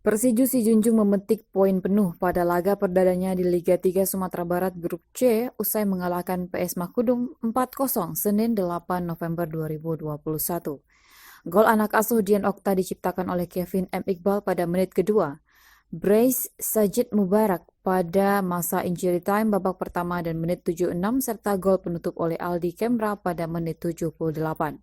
Persiju Sijunjung memetik poin penuh pada laga perdananya di Liga 3 Sumatera Barat Grup C usai mengalahkan PS Makudung 4-0 Senin 8 November 2021. Gol anak asuh Dian Okta diciptakan oleh Kevin M. Iqbal pada menit kedua. Brace Sajid Mubarak pada masa injury time babak pertama dan menit 76 serta gol penutup oleh Aldi Kemra pada menit 78.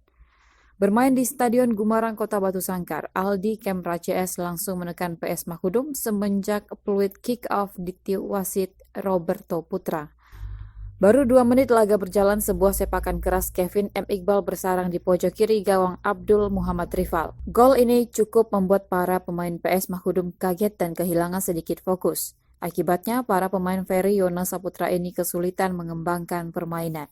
Bermain di Stadion Gumarang Kota Batu Sangkar, Aldi Kemra CS langsung menekan PS Makudum semenjak peluit kick-off dikti wasit Roberto Putra. Baru 2 menit laga berjalan, sebuah sepakan keras Kevin M. Iqbal bersarang di pojok kiri gawang Abdul Muhammad Rival. Gol ini cukup membuat para pemain PS Makudum kaget dan kehilangan sedikit fokus. Akibatnya, para pemain Ferry Yona Saputra ini kesulitan mengembangkan permainan.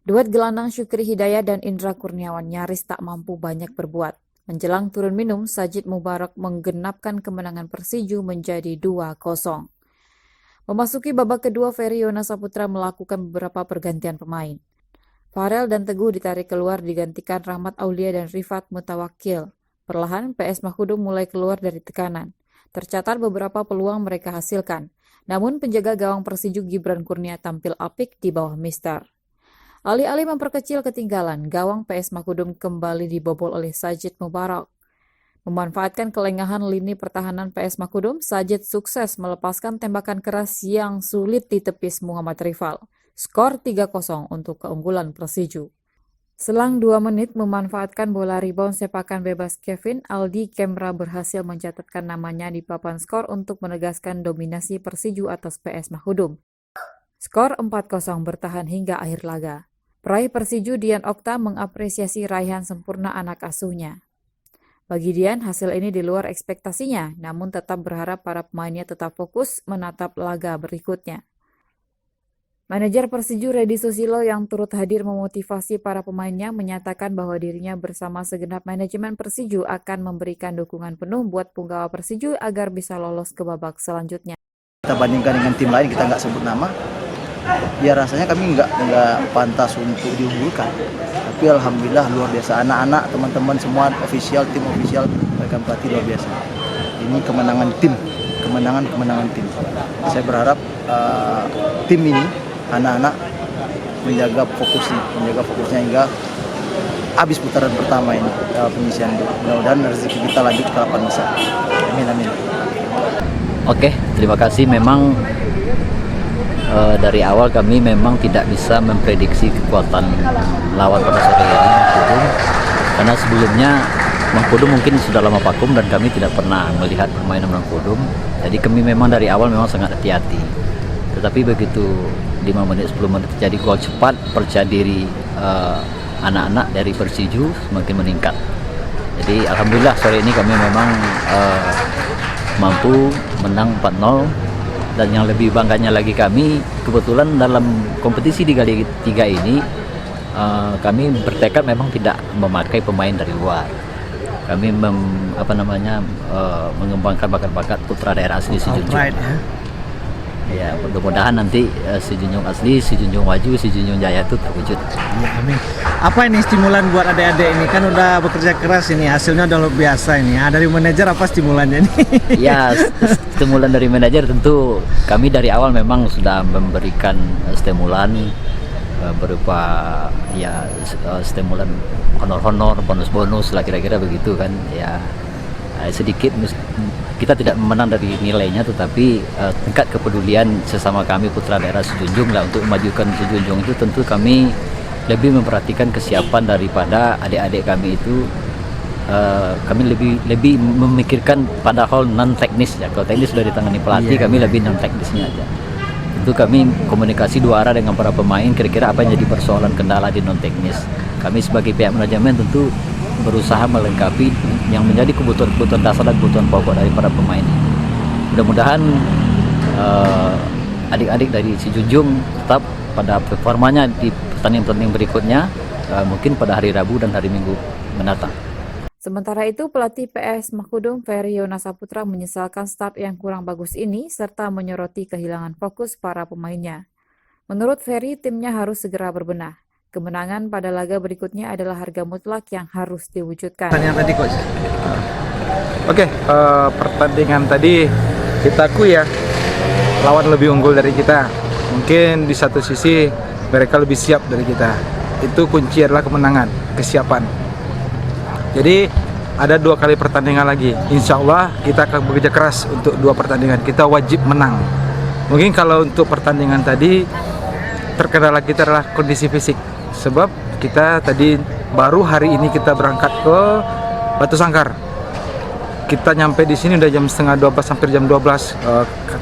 Duet gelandang Syukri Hidayat dan Indra Kurniawan nyaris tak mampu banyak berbuat. Menjelang turun minum, Sajid Mubarak menggenapkan kemenangan Persiju menjadi 2-0. Memasuki babak kedua, Ferry Yona Saputra melakukan beberapa pergantian pemain. Farel dan Teguh ditarik keluar digantikan Rahmat Aulia dan Rifat Mutawakil. Perlahan, PS Makudum mulai keluar dari tekanan. Tercatat beberapa peluang mereka hasilkan. Namun penjaga gawang Persiju Gibran Kurnia tampil apik di bawah Mister. Alih-alih memperkecil ketinggalan, gawang PS Makudum kembali dibobol oleh Sajid Mubarak. Memanfaatkan kelengahan lini pertahanan PS Makudum, Sajid sukses melepaskan tembakan keras yang sulit ditepis Muhammad Rival. Skor 3-0 untuk keunggulan Persiju. Selang 2 menit memanfaatkan bola rebound sepakan bebas Kevin, Aldi Kemra berhasil mencatatkan namanya di papan skor untuk menegaskan dominasi Persiju atas PS Makudum. Skor 4-0 bertahan hingga akhir laga. Peraih Persiju Dian Okta mengapresiasi raihan sempurna anak asuhnya. Bagi Dian, hasil ini di luar ekspektasinya, namun tetap berharap para pemainnya tetap fokus menatap laga berikutnya. Manajer Persiju Redi Susilo yang turut hadir memotivasi para pemainnya menyatakan bahwa dirinya bersama segenap manajemen Persiju akan memberikan dukungan penuh buat punggawa Persiju agar bisa lolos ke babak selanjutnya. Kita bandingkan dengan tim lain, kita nggak sebut nama, ya rasanya kami nggak pantas untuk diunggulkan. Tapi alhamdulillah luar biasa, anak-anak, teman-teman semua official, tim official, mereka berarti luar biasa. Ini kemenangan tim. Saya berharap tim ini, anak-anak menjaga fokusnya hingga habis putaran pertama ini penyisian. Mudah-mudahan rezeki kita lanjut ke 8 besar. Amin. Oke, terima kasih. Memang dari awal kami memang tidak bisa memprediksi kekuatan lawan pada sore ini Mangkudu, karena sebelumnya Mangkudu mungkin sudah lama vakum dan kami tidak pernah melihat permainan Mangkudu. Jadi kami memang dari awal memang sangat hati-hati. Tetapi begitu 5 menit 10 menit terjadi gol cepat, percaya diri anak-anak dari Persiju semakin meningkat. Jadi alhamdulillah sore ini kami memang mampu menang 4-0. Dan yang lebih bangganya lagi kami, kebetulan dalam kompetisi di Liga 3 ini kami bertekad memang tidak memakai pemain dari luar. Kami mengembangkan bakat-bakat putra daerah asli Sijunjung. Ya, mudah-mudahan nanti Sijunjung asli, Sijunjung maju, Sijunjung jaya itu terwujud. Ya, amin. Apa ini stimulan buat adik-adik ini? Kan udah bekerja keras ini, hasilnya udah luar biasa ini. Dari manajer apa stimulannya nih? Ya, stimulan dari manajer tentu kami dari awal memang sudah memberikan stimulan berupa stimulan honor-honor, bonus-bonus lah kira-kira begitu kan. Ya, sedikit kita tidak menang dari nilainya, tetapi tingkat kepedulian sesama kami putra daerah Sijunjung lah untuk memajukan Sijunjung itu tentu kami lebih memperhatikan kesiapan daripada adik-adik kami itu. Kami lebih memikirkan pada hal non teknis ya. Kalau teknis sudah ditangani pelatih, kami lebih non teknisnya aja. Tentu kami komunikasi 2 arah dengan para pemain, kira-kira apa yang jadi persoalan kendala di non teknis. Kami sebagai pihak manajemen tentu berusaha melengkapi yang menjadi kebutuhan dasar dan kebutuhan pokok dari para pemain. Mudah-mudahan adik-adik dari Sijunjung tetap pada performanya di pertandingan-pertandingan berikutnya, mungkin pada hari Rabu dan hari Minggu mendatang. Sementara itu, pelatih PS Makudum Ferry Yona Saputra menyesalkan start yang kurang bagus ini serta menyoroti kehilangan fokus para pemainnya. Menurut Ferry, timnya harus segera berbenah. Kemenangan pada laga berikutnya adalah harga mutlak yang harus diwujudkan. Yang tadi coach. Oke, pertandingan tadi kita akui ya, lawan lebih unggul dari kita. Mungkin di satu sisi mereka lebih siap dari kita. Itu kunci adalah kemenangan, kesiapan. Jadi ada 2 kali pertandingan lagi. Insya Allah kita akan bekerja keras untuk 2 pertandingan. Kita wajib menang. Mungkin kalau untuk pertandingan tadi terkendala kita adalah kondisi fisik. Sebab kita tadi baru hari ini kita berangkat ke Batu Sangkar. Kita nyampe di sini udah jam setengah 12, hampir jam 12.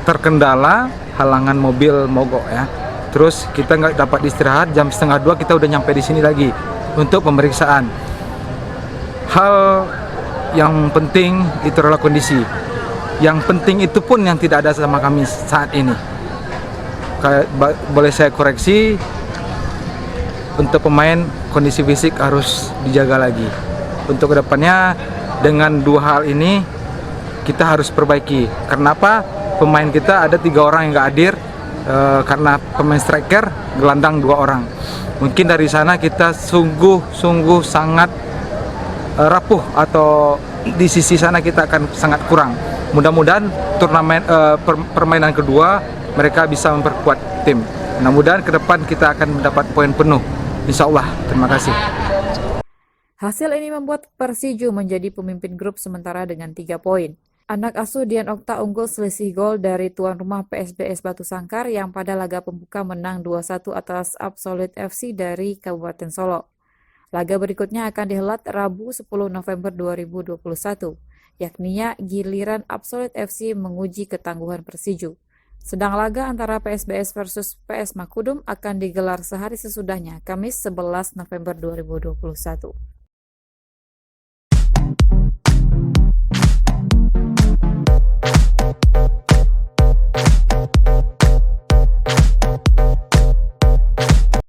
Terkendala halangan mobil mogok ya. Terus kita nggak dapat istirahat, jam setengah 2 kita udah nyampe di sini lagi untuk pemeriksaan. Hal yang penting itu adalah kondisi. Yang penting itu pun yang tidak ada sama kami saat ini. Boleh saya koreksi, untuk pemain kondisi fisik harus dijaga lagi. Untuk kedepannya dengan 2 hal ini kita harus perbaiki. Kenapa? Pemain kita ada 3 orang yang nggak hadir karena pemain striker, gelandang 2 orang. Mungkin dari sana kita sungguh sangat rapuh, atau di sisi sana kita akan sangat kurang. Mudah-mudahan turnamen permainan kedua mereka bisa memperkuat tim. Mudah-mudahan ke depan kita akan mendapat poin penuh. Insya Allah. Terima kasih. Hasil ini membuat Persiju menjadi pemimpin grup sementara dengan 3 poin. Anak asuh Dian Okta unggul selisih gol dari tuan rumah PSBS Batu Sangkar yang pada laga pembuka menang 2-1 atas Absolute FC dari Kabupaten Solo. Laga berikutnya akan dihelat Rabu 10 November 2021, yakni giliran Absolute FC menguji ketangguhan Persiju. Sedang laga antara PSBS versus PS Makudum akan digelar sehari sesudahnya, Kamis 11 November 2021.